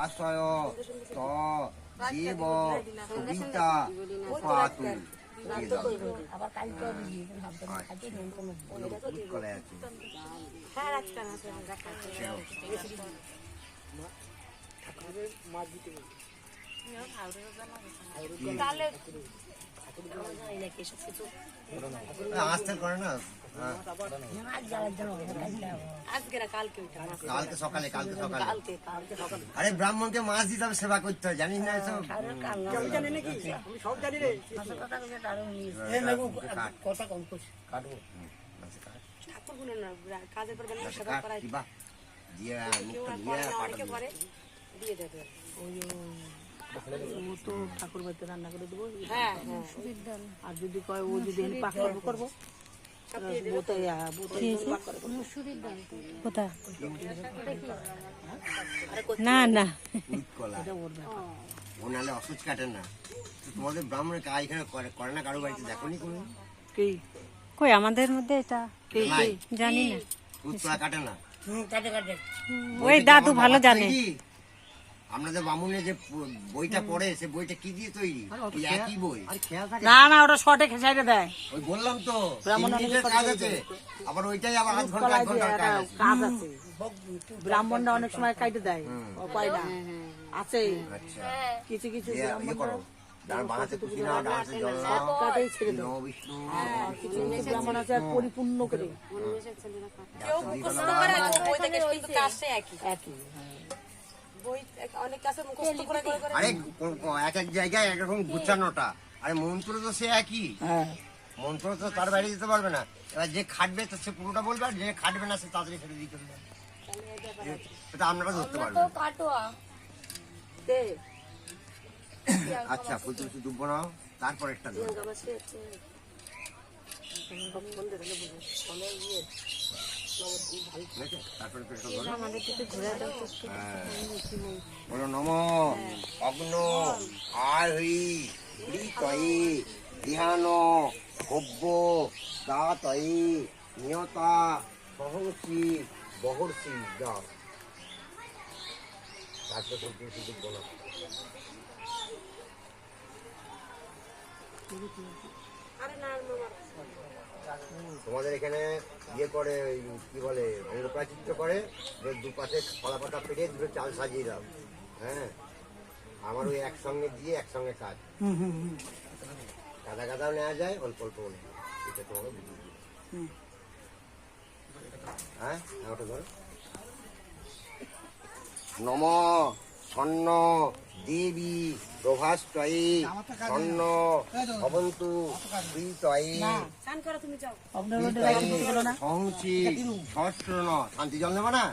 আশ্রয় ত দেব সবিতা উপাতু আবার কালকে কলাই আছে আসতে করে না কালকে সকালে আরে ব্রাহ্মণকে মাছ দিতে হবে, সেবা করতে হবে, জানিস না এসব? ঠাকুর বাড়িতে রান্না করে দেবো। আর যদি কয় ও যদি পাক করবো না না ও নাহলে অসুচ কাটে না। তোমাদের ব্রাহ্মণের কাজ এখানে করে না কারো বাড়িতে? দেখো নি কোনো? কই আমাদের মধ্যে এটা জানি না, দুধ কাটে না। ওই দাদু ভালো জানে। আপনাদের বামুনের যে বইটা পড়ে সে বইটা কি দিয়ে তৈরি? একই বই? না না, ওটা শর্টে খেসাইতে দেয়। ওই বললাম তো কাজ আছে, আবার ওইটাই আবার আধ ঘন্টা কাজ আছে। ব্রাহ্মণরা অনেক সময় কাটে দেয়, উপায় না আছে। কিছু কিছু ব্রাহ্মণ আছে পরিপূর্ণ করে আরে এক এক জায়গায় একরকম গুছানোটা। আরে মন্ত্র তো সে একই, মন্ত্র তো তার বাইরে দিতে পারবে না। এবার যে খাটবে তো সে পুরোটা বলবে, আর যে খাটবে না সে তাড়াতাড়ি ছেড়ে দিতে হবে। এটা আপনারা ধরতে পারবেন। আচ্ছা ফুল তুলসী দুব্ব নাও, তারপর একটা বলো নম অগ্ন আহি তয়ি ধ্যান ভব্য দাতয়ি নিয়তা সহসী বহর্ষি যা। তারপরে ফুল তুলসী দুব্ব নাও। তোমাদের এখানে ইয়ে করে, কি বলে, অঙ্গপ্রাচিত্য করে, দুপাশে কলা পাতা পেটে দুটো চাল সাজিয়ে দাও। হ্যাঁ, আমার ওই একসঙ্গে দিয়ে একসঙ্গে কাজ। গাদা গাদাও নেওয়া যায়, অল্প অল্প নেওয়া যায়। এটা তোমাকে বুঝিয়ে দিই। হ্যাঁ, ওটা ধরো। নম স্বর্ণ দেবী প্রভাষ্টয়ী স্বর্ণ ভবন্তু শ্রীতয়ী সহসী সহস্র। শান্তি জল নেবা না?